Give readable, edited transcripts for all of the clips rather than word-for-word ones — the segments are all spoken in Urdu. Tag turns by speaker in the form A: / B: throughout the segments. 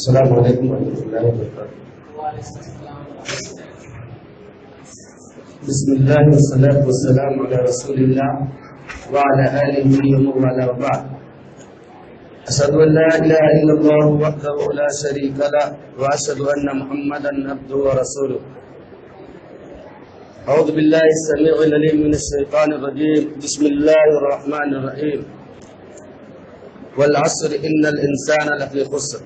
A: السلام علیکم ورحمۃ اللہ وبرکاتہ۔ بسم اللہ والصلاة والسلام علی رسول اللہ وعلی آلہ ومن والاه وبعد۔ اشهد ان لا اله الا الله وحده لا شريك له واشهد ان محمدا عبده ورسوله۔ اعوذ بالله السميع العليم من الشيطان الرجيم، بسم الله الرحمن الرحيم، والعصر ان الانسان لفی خسر۔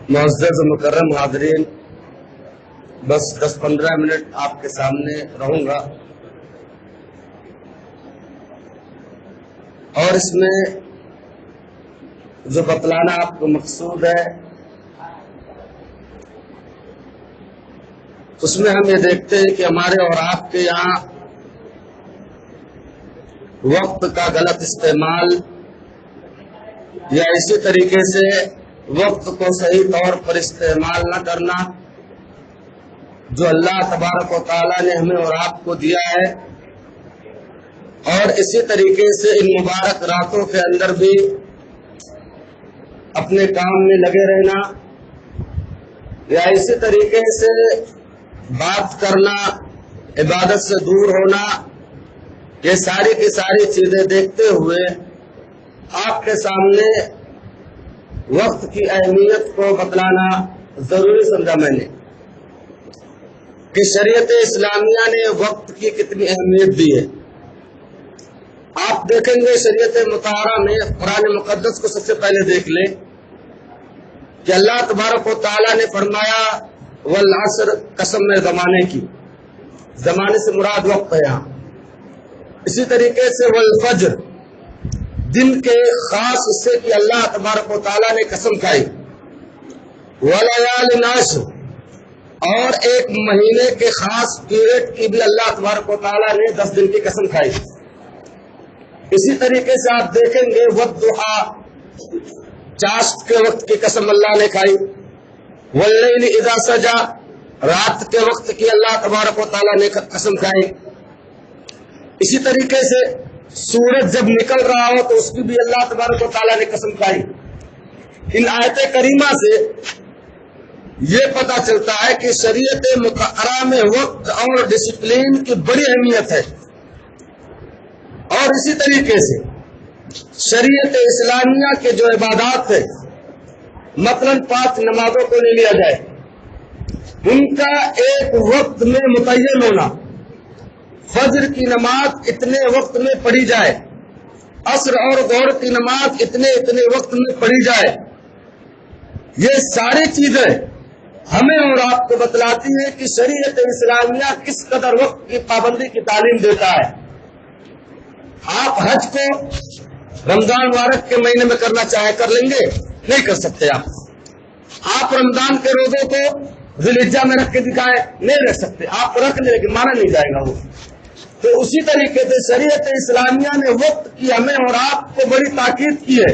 A: معزز و مکرم حاضرین، بس 10-15 منٹ آپ کے سامنے رہوں گا، اور اس میں جو بتلانا آپ کو مقصود ہے اس میں ہم یہ دیکھتے ہیں کہ ہمارے اور آپ کے یہاں وقت کا غلط استعمال یا اسی طریقے سے وقت کو صحیح طور پر استعمال نہ کرنا جو اللہ تبارک و تعالی نے ہمیں اور آپ کو دیا ہے، اور اسی طریقے سے ان مبارک راتوں کے اندر بھی اپنے کام میں لگے رہنا یا اسی طریقے سے بات کرنا، عبادت سے دور ہونا، یہ ساری کی ساری چیزیں دیکھتے ہوئے آپ کے سامنے وقت کی اہمیت کو بتلانا ضروری سمجھا میں نے کہ شریعت اسلامیہ نے وقت کی کتنی اہمیت دی ہے۔ آپ دیکھیں گے شریعت مطہرہ میں قرآن مقدس کو سب سے پہلے دیکھ لیں کہ اللہ تبارک و تعالیٰ نے فرمایا والعصر، قسم ہے زمانے کی، زمانے سے مراد وقت ہے یہاں۔ اسی طریقے سے والفجر، دن کے خاص حصے کی اللہ تبارک و تعالیٰ نے قسم کھائی، وَلَيَالٍ عَشْرٍ، اور ایک مہینے کے خاص پیریڈ کی بھی اللہ تبارک و تعالیٰ نے 10 دن کی قسم کھائی۔ اسی طریقے سے آپ دیکھیں گے وَالضُّحَىٰ، چاشت کے وقت کی قسم اللہ نے کھائی، وَاللَّيْلِ إِذَا سَجَىٰ، رات کے وقت کی اللہ تبارک و تعالیٰ نے قسم کھائی۔ اسی طریقے سے سورج جب نکل رہا ہو تو اس کی بھی اللہ تبارک و تعالیٰ نے قسم کھائی۔ ان آیت کریمہ سے یہ پتہ چلتا ہے کہ شریعت مطہرہ میں وقت اور ڈسپلین کی بڑی اہمیت ہے، اور اسی طریقے سے شریعت اسلامیہ کے جو عبادات ہیں، مثلاً 5 نمازوں کو لے لیا جائے، ان کا ایک وقت میں متعین ہونا، فجر کی نماز اتنے وقت میں پڑھی جائے، عصر اور ظہر کی نماز اتنے وقت میں پڑھی جائے، یہ ساری چیزیں ہمیں اور آپ کو بتلاتی ہیں کہ شریعت اسلامیہ کس قدر وقت کی پابندی کی تعلیم دیتا ہے۔ آپ حج کو رمضان مبارک کے مہینے میں کرنا چاہے کر لیں گے، نہیں کر سکتے۔ آپ رمضان کے روزوں کو ذی الحجہ میں رکھ کے دکھائیں، نہیں رکھ سکتے۔ آپ رکھ لیں لیکن مانا نہیں جائے گا وہ۔ تو اسی طریقے سے شریعت اسلامیہ نے وقت کی ہمیں اور آپ کو بڑی تاکید کی ہے،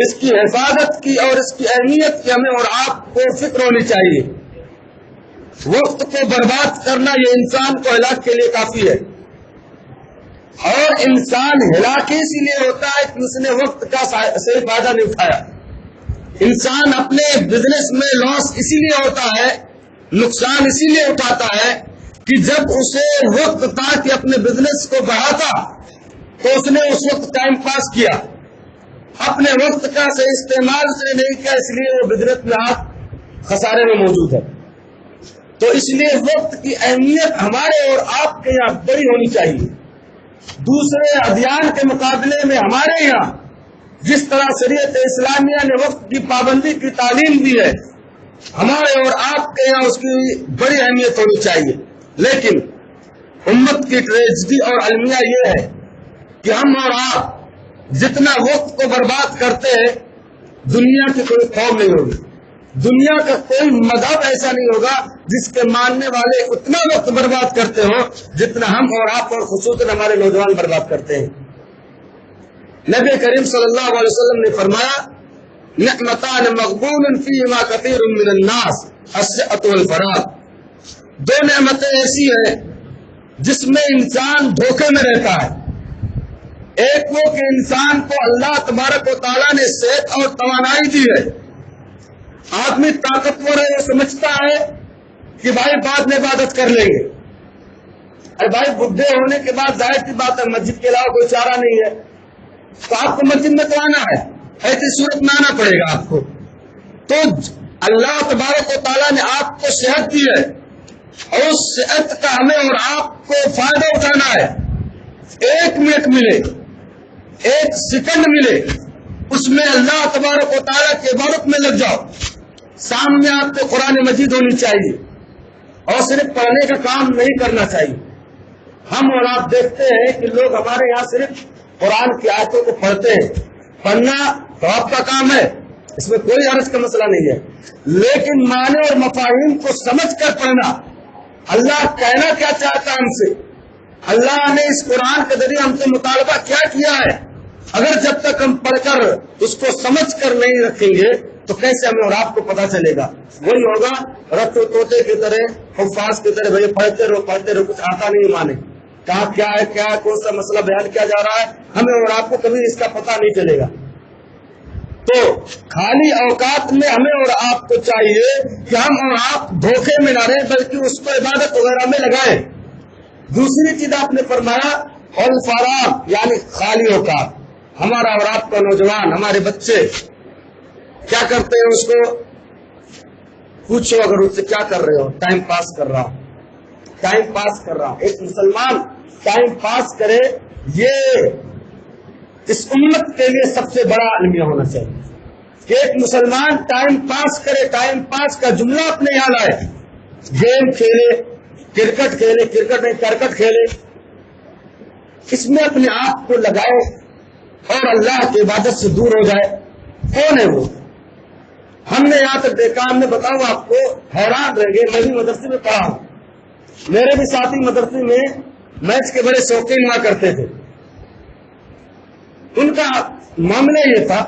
A: اس کی حفاظت کی اور اس کی اہمیت کی ہمیں اور آپ کو فکر ہونی چاہیے۔ وقت کو برباد کرنا یہ انسان کو ہلاک کے لیے کافی ہے، اور انسان ہلاک اسی لیے ہوتا ہے کہ اس نے وقت کا صحیح فائدہ نہیں اٹھایا۔ انسان اپنے بزنس میں لاس اسی لیے ہوتا ہے، نقصان اسی لیے اٹھاتا ہے کہ جب اسے وقت تھا کہ اپنے بزنس کو بڑھاتا تو اس نے اس وقت ٹائم پاس کیا، اپنے وقت کا صحیح استعمال سے نہیں کیا، اس لیے وہ بزنس میں آج خسارے میں موجود ہے۔ تو اس لیے وقت کی اہمیت ہمارے اور آپ کے یہاں بڑی ہونی چاہیے۔ دوسرے ادیان کے مقابلے میں ہمارے یہاں جس طرح شریعت اسلامیہ نے وقت کی پابندی کی تعلیم دی ہے، ہمارے اور آپ کے یہاں اس کی بڑی اہمیت ہونی چاہیے۔ لیکن امت کی ٹریجڈی اور المیہ یہ ہے کہ ہم اور آپ جتنا وقت کو برباد کرتے ہیں، دنیا کی کوئی قوم نہیں ہوگی، دنیا کا کوئی مذہب ایسا نہیں ہوگا جس کے ماننے والے اتنا وقت برباد کرتے ہوں جتنا ہم اور آپ اور خصوصاً ہمارے نوجوان برباد کرتے ہیں۔ نبی کریم صلی اللہ علیہ وسلم نے فرمایا نعمتان مغبون فیہما کثیر من الناس الصحۃ والفراغ، 2 نعمتیں ایسی ہیں جس میں انسان دھوکے میں رہتا ہے، ایک وہ کہ انسان کو اللہ تبارک و تعالیٰ نے صحت اور توانائی دی ہے. آدمی طاقتور ہے، وہ سمجھتا ہے کہ بھائی بعد میں عبادت کر لیں گے. ارے بھائی بڈھے ہونے کے بعد ظاہر سی بات ہے مسجد کے علاوہ کوئی چارہ نہیں ہے، تو آپ کو مسجد میں تو آنا ہے، ایسی صورت میں آنا پڑے گا آپ کو. تو اللہ تبارک و تعالیٰ نے آپ کو صحت دی ہے اور اس صحت کا ہمیں اور آپ کو فائدہ اٹھانا ہے. 1 منٹ ملے، 1 سیکنڈ ملے، اس میں اللہ تبارک و تعالیٰ کی عبادت میں لگ جاؤ. سامنے آپ کو قرآن مجید ہونی چاہیے اور صرف پڑھنے کا کام نہیں کرنا چاہیے. ہم اور آپ دیکھتے ہیں کہ لوگ ہمارے یہاں صرف قرآن کی آیتوں کو پڑھتے ہیں. پڑھنا تو آپ کا کام ہے، اس میں کوئی حرج کا مسئلہ نہیں ہے، لیکن معنی اور مفاہیم کو سمجھ کر پڑھنا. اللہ کہنا کیا چاہتا ہے ہم سے، اللہ نے اس قرآن کے ذریعے ہم سے مطالبہ کیا کیا ہے. اگر جب تک ہم پڑھ کر اس کو سمجھ کر نہیں رکھیں گے تو کیسے ہمیں اور آپ کو پتا چلے گا؟ وہی ہوگا رت طوطے کی طرح، حفاظ کی طرح، بھائی پڑھتے رہو، کچھ آتا نہیں مانے، کہاں کیا ہے، کیا کون سا مسئلہ بیان کیا جا رہا ہے، ہمیں اور آپ کو کبھی اس کا پتہ نہیں چلے گا. تو خالی اوقات میں ہمیں اور آپ کو چاہیے کہ ہم اور آپ دھوکے میں نہ رہیں بلکہ اس کو عبادت وغیرہ میں لگائیں. دوسری چیز آپ نے فرمایا الفراغ، یعنی خالی اوقات. ہمارا اور آپ کا نوجوان، ہمارے بچے کیا کرتے ہیں، اس کو پوچھو اگر اس سے کیا کر رہے ہو، ٹائم پاس کر رہا ہوں، ٹائم پاس کر رہا ہوں. ایک مسلمان ٹائم پاس کرے، یہ اس امت کے لیے سب سے بڑا المیہ ہونا چاہیے کہ ایک مسلمان ٹائم پاس کرے. ٹائم پاس کا جملہ اپنے یہاں لائے، گیم کھیلے، کرکٹ کھیلے، کرکٹ نہیں کرکٹ کھیلے، اس میں اپنے آپ کو لگائے اور اللہ کی عبادت سے دور ہو جائے. کون ہے وہ؟ ہم نے یہاں تک دیکھا، ہم نے بتاؤں آپ کو، حیران رہ گئے. میں بھی مدرسے میں پڑھا ہوں، میرے بھی ساتھی مدرسے میں میچ کے بڑے شوقین ہوا کرتے تھے. ان کا معاملہ یہ تھا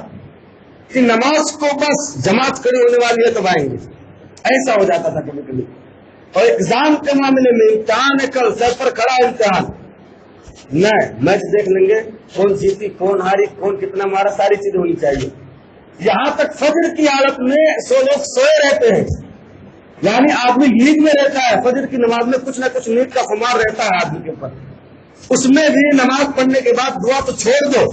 A: کہ نماز کو بس جماعت کھڑی ہونے والی ہے تو آئیں گے، ایسا ہو جاتا تھا کبھی کبھی. اور ایگزام کے معاملے میں امتحان ہے، کل سر پر کھڑا امتحان، نہیں میچ دیکھ لیں گے، کون جیتی کون ہاری کون کتنا مارا، ساری چیزیں ہونی چاہیے. یہاں تک فجر کی حالت میں لوگ سوئے رہتے ہیں، یعنی آدمی نیند میں رہتا ہے. فجر کی نماز میں کچھ نہ کچھ نیند کا خمار رہتا ہے آدمی کے اوپر. اس میں بھی نماز پڑھنے کے بعد دعا تو چھوڑ دو،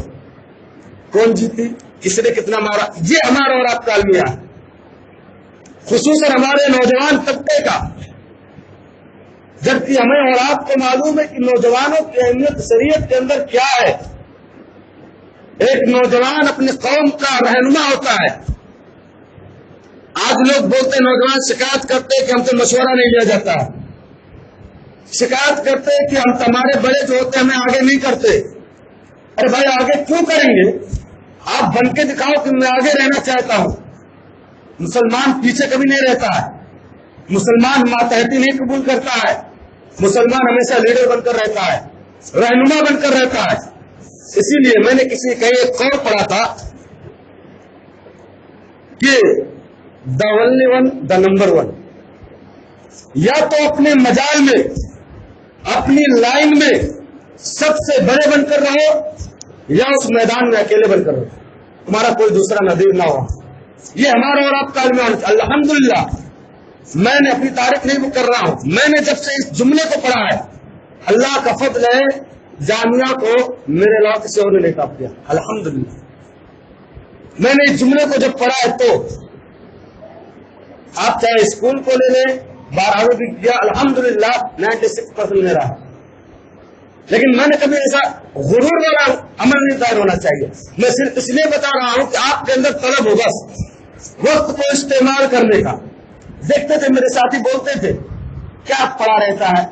A: کون جیتی کس نے کتنا مارا. یہ ہمارا اور آپ کا المیہ ہے، خصوصاً ہمارے نوجوان طبقے کا. جبکہ ہمیں اور آپ کو معلوم ہے کہ نوجوانوں کی اہمیت شریعت کے اندر کیا ہے. ایک نوجوان اپنی قوم کا رہنما ہوتا ہے. آج لوگ بولتے ہیں، نوجوان شکایت کرتے ہیں کہ ہم سے مشورہ نہیں لیا جاتا، شکایت کرتے ہیں کہ ہم ہمارے بڑے جو ہوتے ہیں ہمیں آگے نہیں کرتے. ارے بھائی آگے کیوں کریں گے؟ آپ بن کے دکھاؤ کہ میں آگے رہنا چاہتا ہوں. مسلمان پیچھے کبھی نہیں رہتا ہے، مسلمان ماتحتی نہیں قبول کرتا ہے، مسلمان ہمیشہ لیڈر بن کر رہتا ہے، رہنما بن کر رہتا ہے. اسی لیے میں نے کسی کہیں ایک قول پڑھا تھا کہ the only one the number one. یا تو اپنے مجال میں اپنی لائن میں سب سے بڑے بن کر رہو، یا اس میدان میں اکیلے بن کر رہو، تمہارا کوئی دوسرا نظیر نہ ہو. یہ ہمارا اور آپ کا علم. الحمدللہ میں نے اپنی تعریف نہیں کر رہا ہوں، میں نے جب سے اس جملے کو پڑھا ہے، اللہ کا فضل ہے، جامعہ کو میرے علاوہ کسی اور نے نہیں ٹاپ کیا. الحمدللہ میں نے اس جملے کو جب پڑھا ہے تو آپ چاہے اسکول کو لے لیں، 12ویں بھی کیا، الحمدللہ 96% میرا ہے. لیکن میں نے کبھی ایسا غرور والا عمل نہیں دائر ہونا چاہیے. میں صرف اس لیے بتا رہا ہوں کہ آپ کے اندر طلب ہو بس وقت کو استعمال کرنے کا. دیکھتے تھے میرے ساتھی بولتے تھے کیا پڑا رہتا ہے،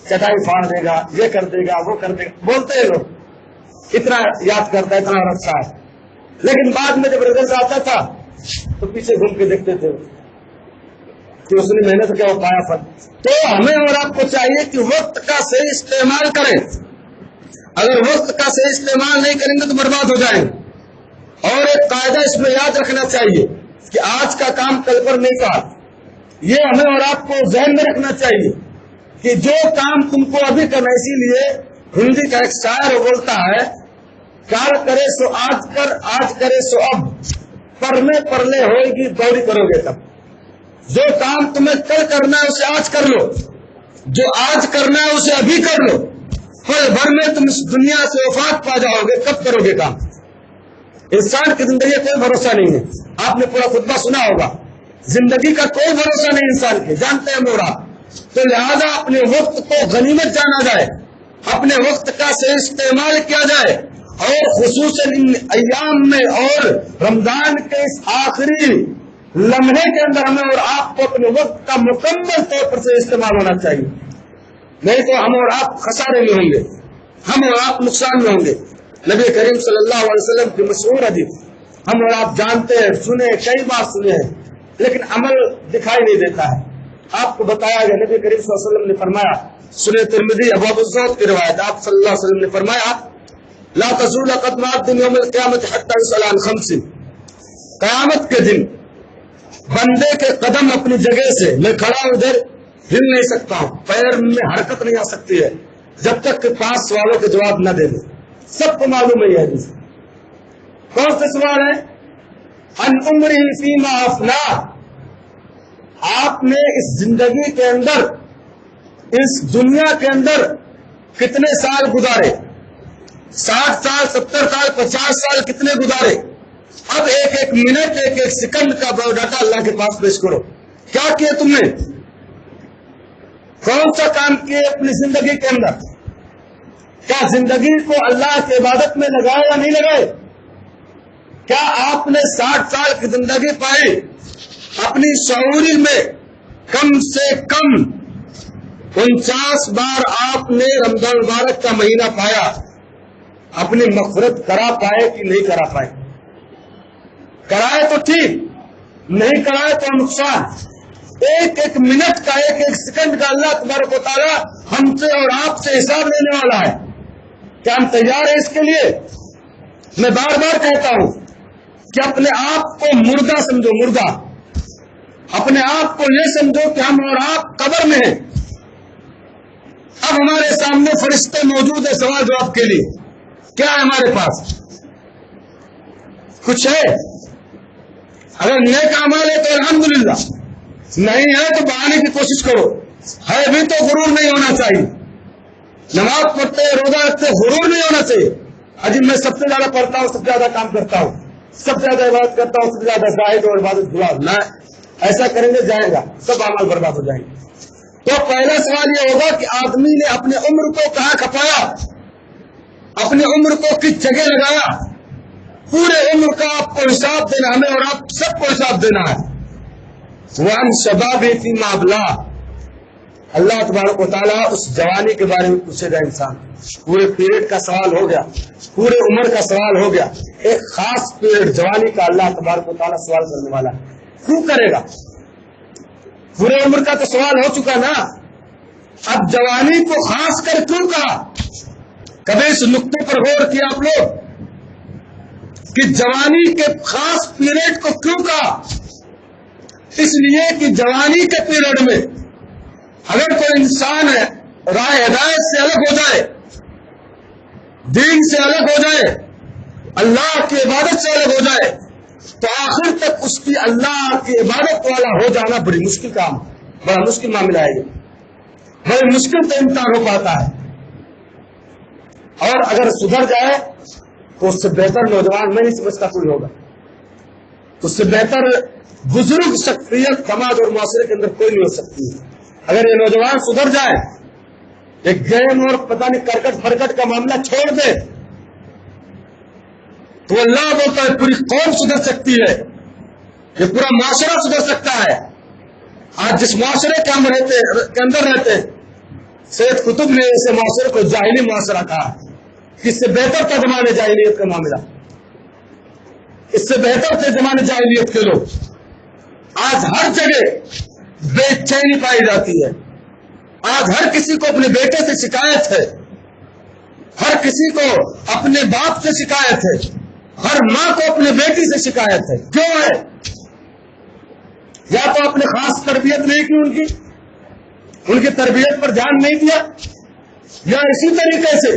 A: چٹائی پھاڑ دے گا، یہ کر دے گا وہ کر دے گا، بولتے ہیں لوگ، اتنا یاد کرتا ہے اتنا رکھتا ہے. لیکن بعد میں جب رزلٹ آتا تھا تو پیچھے گھوم کے دیکھتے تھے کہ اس نے محنت کیا ہو پایا پھل. تو ہمیں اور آپ کو چاہیے کہ وقت کا صحیح استعمال کریں. اگر وقت کا صحیح استعمال نہیں کریں گے تو برباد ہو جائیں گے. اور ایک قاعدہ اس میں یاد رکھنا چاہیے کہ آج کا کام کل پر نہیں کہا. یہ ہمیں اور آپ کو ذہن میں رکھنا چاہیے کہ جو کام تم کو ابھی کرنا. اسی لیے ہندی کا ایک شاعر بولتا ہے کال کرے سو آج کر، آج کرے سو اب، پرلے پرلے ہوئے گی دوری کرو گے تب۔ جو کام تمہیں کل کرنا ہے اسے آج کر لو، جو آج کرنا ہے اسے ابھی کر لو، پل بھر میں تم اس دنیا سے وفات پا جاؤ گے، کب کرو گے کام؟ انسان کی زندگی کا کوئی بھروسہ نہیں ہے، آپ نے پورا خطبہ سنا ہوگا، زندگی کا کوئی بھروسہ نہیں انسان کے، جانتے ہیں مورا۔ تو لہذا اپنے وقت کو غنیمت جانا جائے، اپنے وقت کا صحیح استعمال کیا جائے، اور خصوصاً ان ایام میں اور رمضان کے اس آخری لمحے کے اندر ہمیں اور آپ کو اپنے وقت کا مکمل طور پر سے استعمال ہونا چاہیے، نہیں تو ہم اور آپ خسارے میں ہوں گے، ہم اور آپ نقصان میں ہوں گے۔ نبی کریم صلی اللہ علیہ وسلم کی مشہور حدیث ہم اور آپ جانتے ہیں، سنے، کئی بار سنے ہیں، لیکن عمل دکھائی نہیں دیتا ہے۔ آپ کو بتایا گیا، نبی کریم صلی اللہ علیہ وسلم نے فرمایا، سنن ترمذی ابو الزہد کی روایت، آپ صلی اللہ علیہ وسلم نے فرمایا، لا تزول قدم عبد یوم القیامت حتی یسأل عن خمس، قیامت کے دن بندے کے قدم اپنی جگہ سے، میں کھڑا ہوں ادھر ہل نہیں سکتا ہوں، پیر میں حرکت نہیں آ سکتی ہے جب تک کہ 5 سوالوں کے جواب نہ دے دیں۔ سب کو معلوم ہے یہ حدیث۔ کون سے سوال ہے؟ ان عمرہ فیما افنا، آپ نے اس زندگی کے اندر، اس دنیا کے اندر کتنے سال گزارے؟ 60 سال، 70 سال، 50 سال کتنے گزارے؟ اب ایک ایک منٹ، ایک ایک سیکنڈ کا بایو ڈاٹا اللہ کے پاس پیش کرو، کیا کیا تم نے؟ کون سا کام کیے اپنی زندگی کے اندر؟ کیا زندگی کو اللہ کی عبادت میں لگائے یا نہیں لگائے؟ کیا آپ نے 60 سال کی زندگی پائی، اپنی شعوری میں کم سے کم 49 بار آپ نے رمضان مبارک کا مہینہ پایا، اپنی مغفرت کرا پائے کہ نہیں کرا پائے؟ کرائے تو ٹھیک، نہیں کرائے تو نقصان۔ ایک ایک منٹ کا، ایک ایک سیکنڈ کا اللہ تبارک و تعالیٰ ہم سے اور آپ سے حساب لینے والا ہے۔ کیا ہم تیار ہیں اس کے لیے؟ میں بار بار کہتا ہوں کہ اپنے آپ کو مردہ سمجھو، مردہ۔ اپنے آپ کو یہ سمجھو کہ ہم اور آپ قبر میں ہیں، اب ہمارے سامنے فرشتے موجود ہیں سوال جواب کے لیے۔ کیا ہے ہمارے پاس؟ کچھ ہے؟ اگر نیک اعمال ہے تو الحمدللہ، نہیں ہے تو بہانے کی کوشش کرو، ہے بھی تو غرور نہیں ہونا چاہیے۔ نماز پڑھتے، روزہ رکھتے، غرور نہیں ہونا چاہیے۔ اجی میں سب سے زیادہ پڑھتا ہوں، سب سے زیادہ کام کرتا ہوں، سب سے زیادہ عبادت کرتا ہوں، سب سے زیادہ زاہد اور عبادت گزار، نہ ایسا کریں گے جائے گا، سب اعمال برباد ہو جائیں گے۔ تو پہلا سوال یہ ہوگا کہ آدمی نے اپنے عمر کو کہاں کھپایا، اپنے عمر کو کس جگہ لگایا؟ پورے عمر کا آپ کو حساب دینا، ہمیں اور آپ سب کو حساب دینا ہے۔ وَعَنْ شَبَابِهِ فِيمَا أَبْلَاهُ، اللہ تبارک و تعالیٰ اس جوانی کے بارے میں پوچھے گا انسان۔ پورے پیریڈ کا سوال ہو گیا، پورے عمر کا سوال ہو گیا، ایک خاص پیریڈ جوانی کا اللہ تبارک و تعالیٰ سوال کرنے والا ہے۔ کیوں کرے گا؟ پورے عمر کا تو سوال ہو چکا نا، اب جوانی کو خاص کر کیوں کہا؟ کبھی اس نقطے پر غور کیا آپ لوگ کہ جوانی کے خاص پیریڈ کو کیوں کہا؟ اس لیے کہ جوانی کے پیریڈ میں اگر کوئی انسان ہے راہ ہدایت سے الگ ہو جائے، دین سے الگ ہو جائے، اللہ کی عبادت سے الگ ہو جائے، تو آخر تک اس کی اللہ کی عبادت والا ہو جانا بڑی مشکل کام، بڑا مشکل معاملہ ہے یہ، بڑی مشکل سے امتحان ہو پاتا ہے۔ اور اگر سدھر جائے تو اس سے بہتر نوجوان میں نہیں سمجھتا کوئی ہوگا، اس سے بہتر بزرگ شخصیت سماج اور معاشرے کے اندر کوئی نہیں ہو سکتی۔ اگر یہ نوجوان سدھر جائے، ایک گیم اور پتہ نہیں کرکٹ فرکٹ کا معاملہ چھوڑ دے، تو اللہ بولتا ہے پوری قوم سدھر سکتی ہے، یہ پورا معاشرہ سدھر سکتا ہے۔ آج جس معاشرے کے اندر رہتے ہیں، سید قطب نے اسے معاشرے کو جاہلی معاشرہ کہا، اس سے بہتر تھا زمانے جاہلیت کا معاملہ، اس سے بہتر تھے زمانے جاہلیت کے لوگ۔ آج ہر جگہ بے چینی پائی جاتی ہے، آج ہر کسی کو اپنے بیٹے سے شکایت ہے، ہر کسی کو اپنے باپ سے شکایت ہے، ہر ماں کو اپنے بیٹی سے شکایت ہے۔ کیوں ہے؟ یا تو اپنے خاص تربیت نہیں کی، ان کی تربیت پر دھیان نہیں دیا، یا اسی طریقے سے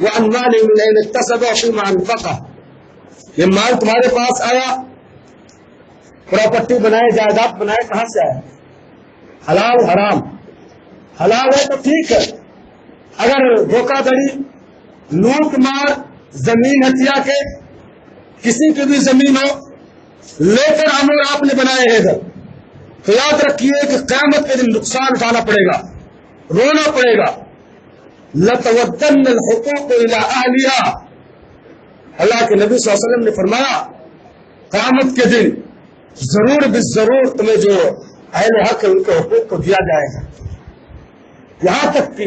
A: وعن ماله من أين اكتسبه وفيما أنفقه. یہ مال تمہارے پاس آیا، پراپرٹی بنائے، جائیداد بنائے، کہاں سے آیا؟ حلال حرام؟ حلال ہے تو ٹھیک ہے، اگر دھوکہ دھڑی، لوٹ مار، زمین ہتھیا کے کسی کی بھی زمین ہو لے کر ہم اور آپ نے بنائے ہیں ادھر، تو یاد رکھیے کہ قیامت کے دن نقصان اٹھانا پڑے گا، رونا پڑے گا. لَتَوَدَّنَّ الْحُقُوقُ إِلَىٰ أَهْلِهَا. اللہ کے نبی صلی اللہ علیہ وسلم نے فرمایا قیامت کے دن ضرور بالضرور تمہیں جو اہل حق ہے ان کے حقوق کو دیا جائے گا. یہاں تک کہ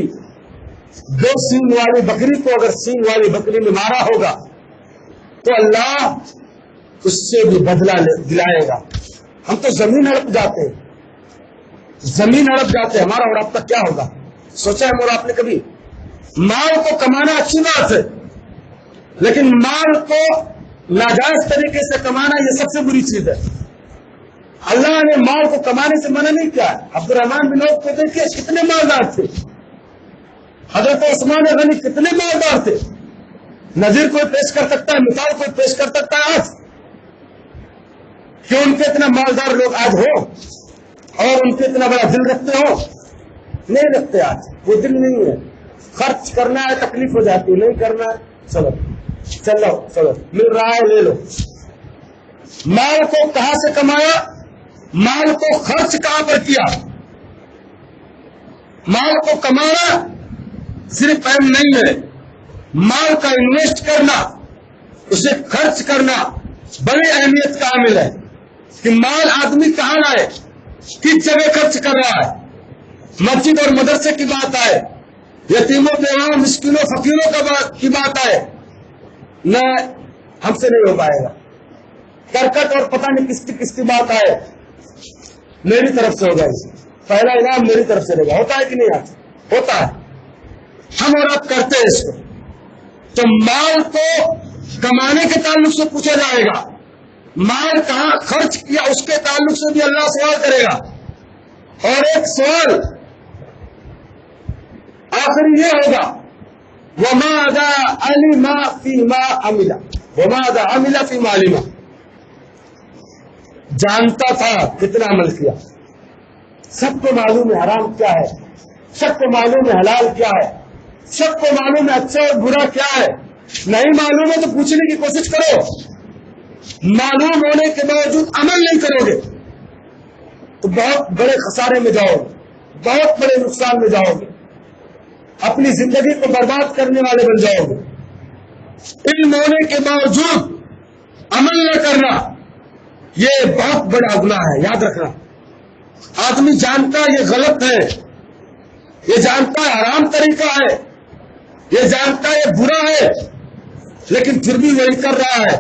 A: دو سینگ والی بکری کو اگر سینگ والی بکری میں مارا ہوگا تو اللہ اس سے بھی بدلہ دلائے گا. ہم تو زمین ہڑپ جاتے ہیں، زمین ہڑپ جاتے ہیں، ہمارا اور آپ کا کیا ہوگا؟ سوچا ہے اور آپ نے کبھی؟ مال کو کمانا اچھی بات ہے، لیکن مال کو ناجائز طریقے سے کمانا یہ سب سے بری چیز ہے. اللہ نے مال کو کمانے سے منع نہیں کیا. عبد الرحمان بن عوف کو دیکھیے کتنے مالدار تھے، حضرت عثمان غنی کتنے مالدار تھے. نظیر کوئی پیش کر سکتا ہے، مثال کوئی پیش کر سکتا ہے آج کہ ان کے اتنا مالدار لوگ آج ہو اور ان کے اتنا بڑا دل رکھتے ہو؟ نہیں رکھتے. آج وہ دل نہیں ہے. خرچ کرنا ہے تکلیف ہو جاتی ہے، نہیں کرنا ہے چلو چلو مل رہا ہے لے لو. مال کو کہاں سے کمایا؟ مال کو خرچ کہاں پر کیا؟ مال کو کمانا صرف اہم نہیں ہے، مال کا انویسٹ کرنا، اسے خرچ کرنا بڑی اہمیت کا عامل ہے. کہ مال آدمی کہاں لائے، کس جگہ خرچ کر رہا ہے. مسجد اور مدرسے کی بات آئے، یتیموں بیواؤں مسکینوں فقیروں کی بات آئے، نہ ہم سے نہیں ہو پائے گا. کرکٹ اور پتہ نہیں کس کی بات آئے، میری طرف سے ہوگا. پہلا انعام میری طرف سے رہے گا. ہوتا ہے کہ نہیں آتا؟ ہوتا ہے. ہم اور آپ کرتے ہیں اس کو. تو مال کو کمانے کے تعلق سے پوچھا جائے گا، مال کہاں خرچ کیا اس کے تعلق سے بھی اللہ سوال کرے گا. اور ایک سوال آخری یہ ہوگا وَمَاذَا عَلِمَ فِيمَا عَمِلَ وَمَاذَا عَمِلَ فِيمَا عَلِمَ. جانتا تھا کتنا عمل کیا. سب کو معلوم ہے حرام کیا ہے، سب کو معلوم ہے حلال کیا ہے، سب کو معلوم ہے اچھا اور برا کیا ہے. نہیں معلوم ہے تو پوچھنے کی کوشش کرو. معلوم ہونے کے باوجود عمل نہیں کرو گے تو بہت بڑے خسارے میں جاؤ گے، بہت بڑے نقصان میں جاؤ گے، اپنی زندگی کو برباد کرنے والے بن جاؤ گے. علم ہونے کے باوجود عمل نہ کرنا یہ بہت بڑا گناہ ہے. یاد رکھنا. آدمی جانتا ہے یہ غلط ہے، یہ جانتا ہے حرام طریقہ ہے، یہ جانتا ہے یہ برا ہے، لیکن پھر بھی وہی کر رہا ہے،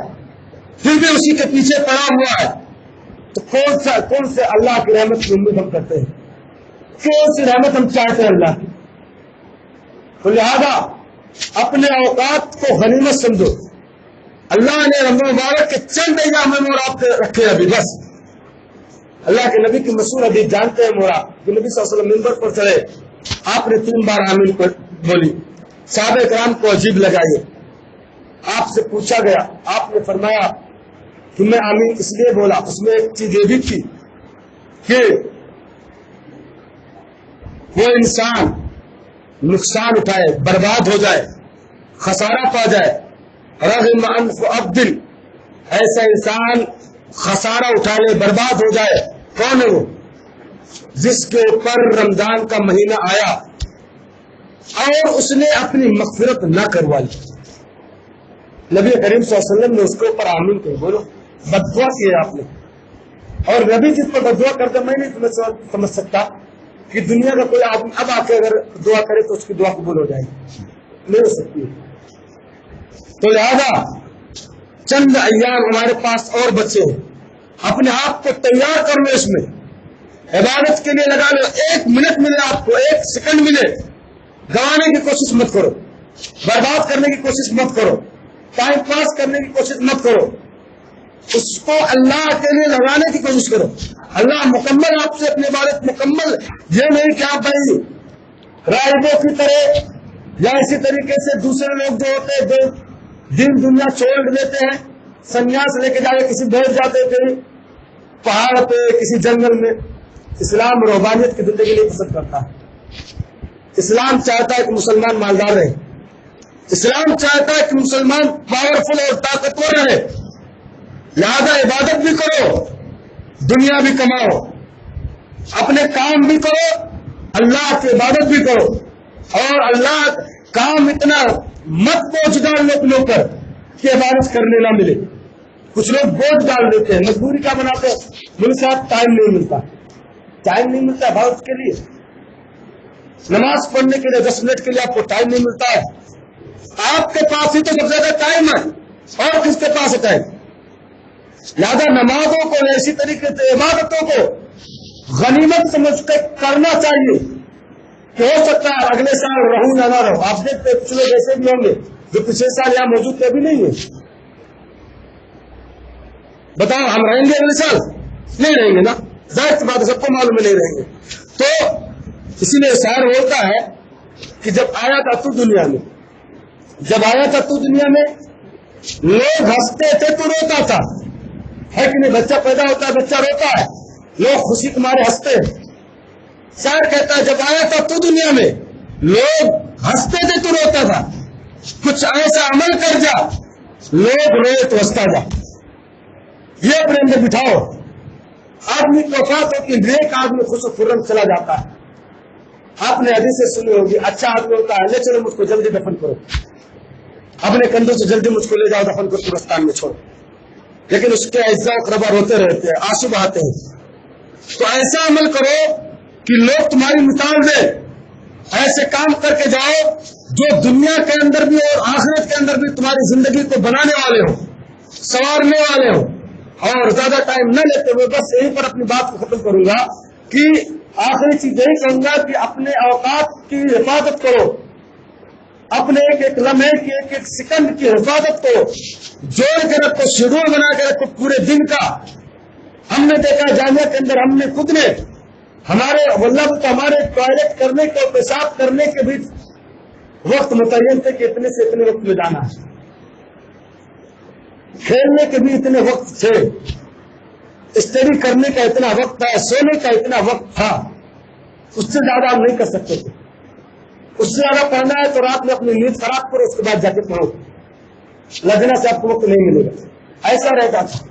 A: پھر بھی اسی کے پیچھے پڑا ہوا ہے. تو کون سے اللہ کی رحمت کی امید ہم کرتے ہیں؟ کون سی رحمت ہم چاہتے ہیں اللہ کی؟ تو لہذا اپنے اوقات کو غنیمت سمجھو. اللہ نے رمضان مبارک کے چند ایام میں اور آپ رکھے ابھی بس. اللہ کے نبی کی مشہور حدیث جانتے ہیں مورا کہ نبی صلی اللہ علیہ وسلم منبر پر چڑھے، آپ نے 3 بار آمین کو بولی. صحابہ کرام کو عجیب لگا. یہ آپ سے پوچھا گیا، آپ نے فرمایا کہ میں آمین اس لیے بولا. اس میں ایک چیز یہ بھی تھی کہ وہ انسان نقصان اٹھائے، برباد ہو جائے، خسارہ پا جائے. رغم انف عبد، ایسا انسان خسارہ اٹھا لے، برباد ہو جائے. کون ہے وہ؟ جس کے اوپر رمضان کا مہینہ آیا اور اس نے اپنی مغفرت نہ کروائی. نبی کریم صلی اللہ علیہ وسلم نے اس کے اوپر آمین کہی. بولو بد دعا کی ہے آپ نے. اور نبی جس پر بد دعا کرتا، میں نہیں تمہیں سمجھ سکتا کہ دنیا کا کوئی آدمی اب آ کے اگر دعا کرے تو اس کی دعا قبول ہو جائے گی. نہیں ہو سکتی. تو لہذا چند ایام ہمارے پاس اور بچے ہیں، اپنے آپ کو تیار کر لو، اس میں عبادت کے لیے لگا لو. 1 منٹ ملے آپ کو، 1 سیکنڈ ملے، گوانے کی کوشش مت کرو، برباد کرنے کی کوشش مت کرو، ٹائم پاس کرنے کی کوشش مت کرو. اس کو اللہ کے لیے لگانے کی کوشش کرو. اللہ مکمل آپ سے اپنی عبادت مکمل. یہ نہیں کہ آپ بھائی راہبوں کی طرح یا اسی طریقے سے دوسرے لوگ جو ہوتے ہیں جو دین دنیا چھوڑ دیتے ہیں, سنیاس لے کے جا کے کسی بیٹھ جاتے تھے پہاڑ پہ کسی جنگل میں. اسلام روحانیت کی زندگی نہیں پسند کرتا. اسلام چاہتا ہے کہ مسلمان مالدار رہے. اسلام چاہتا ہے کہ مسلمان پاورفل اور طاقتور رہے. لہذا عبادت بھی کرو, دنیا بھی کماؤ, اپنے کام بھی کرو, اللہ کی عبادت بھی کرو, اور اللہ کام اتنا مت بوجھ ڈال لو اپنے اوپر کہ عبادت کرنے نہ ملے. کچھ لوگ بوجھ ڈال دیتے ہیں, مجبوری کا بناتے ہیں, مجھے صاحب ٹائم نہیں ملتا عبادت کے لیے, نماز پڑھنے کے لیے 10 منٹ کے لیے آپ کو ٹائم نہیں ملتا ہے. آپ کے پاس ہی تو سب سے زیادہ ٹائم ہے, اور کس کے پاس ہے ٹائم؟ لہذا نمازوں کو اسی طریقے سے عبادتوں کو غنیمت سمجھ کے کرنا چاہیے کہ ہو سکتا ہے اگلے سال رہوں یا نہ رہو. آپ دیکھتے کچھ لوگ ایسے بھی ہوں گے جو پچھلے سال یہاں موجود تھے, ابھی نہیں ہے. بتاؤ ہم رہیں گے اگلے سال؟ نہیں رہیں گے نا, ظاہر سی بات ہے, سب کو معلوم ہے نہیں رہیں گے. تو اسی لیے شاعر بولتا ہے کہ جب آیا تھا تو دنیا میں لوگ ہنستے تھے تو روتا تھا, ہے کہ نہیں؟ بچہ پیدا ہوتا ہے, بچہ روتا ہے, لوگ خوشی کے مارے ہنستے ہیں. شاعر کہتا ہے جب آیا تھا تو دنیا میں لوگ ہنستے تھے تو روتا تھا, کچھ ایسا عمل کر جا لوگ روئے تو ہنستا جا. یہ اپنے اندر بٹھاؤ. آدمی کی وفات ہوتی ہے, نیک آدمی خوش و خرم چلا جاتا ہے. آپ نے حدیثیں سنی ہوگی, اچھا آدمی ہوتا ہے, لے چلو مجھ کو جلدی دفن کرو, اپنے کندھوں سے جلدی مجھ کو لے جاؤ دفن کرو قبرستان میں چھوڑو. لیکن اس کے اعزاء اقربا روتے رہتے ہیں, آنسو بہاتے ہیں. تو ایسا عمل کرو کہ لوگ تمہاری مثال دیں. ایسے کام کر کے جاؤ جو دنیا کے اندر بھی اور آخرت کے اندر بھی تمہاری زندگی کو بنانے والے ہو, سنوارنے والے ہو. اور زیادہ ٹائم نہ لیتے ہوئے بس یہیں پر اپنی بات کو ختم کروں گا کہ آخری چیز یہی کہوں گا کہ اپنے اوقات کی حفاظت کرو, اپنے ایک ایک لمحے کی ایک ایک سیکنڈ کی حفاظت کرو, جوڑ کے رکھو, شیڈول بنا کے رکھو پورے دن کا. ہم نے دیکھا جامعہ کے اندر ہم نے خود نے ہمارے ٹوائلٹ کرنے کے پیشاب کرنے کے بھی وقت متعین تھے کہ اتنے سے اتنے وقت میں جانا ہے, کھیلنے کے بھی اتنے وقت تھے, اسٹڈی کرنے کا اتنا وقت تھا, سونے کا اتنا وقت تھا. اس سے زیادہ ہم نہیں کر سکتے تھے. اس سے زیادہ پڑھنا ہے تو رات میں اپنی نیند خراب کرو, اس کے بعد جا کے پڑھو, لگنا سے آپ کو وقت نہیں ملے گا. ایسا رہتا تھا.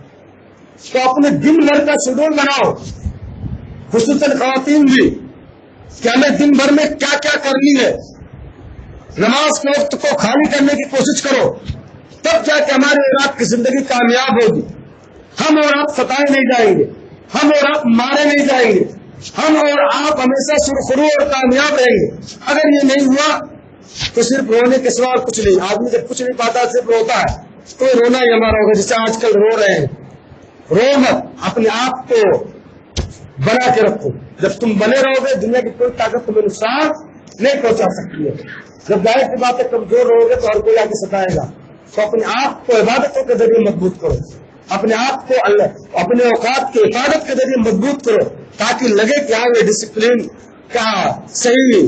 A: تو اپنے دن بھر کا شیڈول بناؤ, خصوصاً خواتین بھی, کہ ہمیں دن بھر میں کیا کیا کرنی ہے. نماز کے وقت کو خالی کرنے کی کوشش کرو, تب جا کے ہماری اور آپ کی زندگی کامیاب ہوگی. ہم اور آپ ستائے نہیں جائیں گے, ہم اور آپ مارے نہیں جائیں گے, ہم اور آپ ہمیشہ سرخرو اور کامیاب رہیں گے. اگر یہ نہیں ہوا تو صرف رونے کے سوا کچھ نہیں. آدمی جب کچھ نہیں پاتا صرف روتا ہے, تو رونا ہی ہمارا ہوگا. جیسے آج کل رو رہے ہیں, رو مت, اپنے آپ کو بنا کے رکھو. جب تم بنے رہو گے دنیا کی کوئی طاقت تمہیں نقصان نہیں پہنچا سکتی ہے. جب ظاہر کی بات ہے کمزور رہو گے تو ہر کوئی آ کے ستائے گا. تو اپنے آپ کو عبادتوں کے ذریعے مضبوط کرو, اپنے آپ کو اپنے اوقات کی حفاظت کے ذریعے مضبوط کرو, تاکہ لگے کہ ہاں یہ ڈسپلن کا صحیح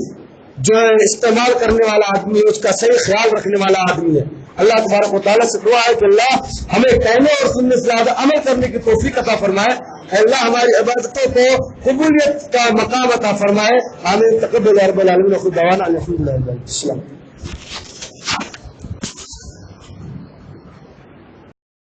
A: جو استعمال کرنے والا آدمی ہے, اس کا صحیح خیال رکھنے والا آدمی ہے. اللہ تبارک و تعالیٰ سے دعا ہے کہ اللہ ہمیں کہنے اور سننے سے زیادہ عمل کرنے کی توفیق عطا فرمائے. اللہ ہماری عبادتوں کو قبولیت کا مقام عطا فرمائے. آمین. تقبل یا رب العالمین. خود دعوانا الحمدللہ.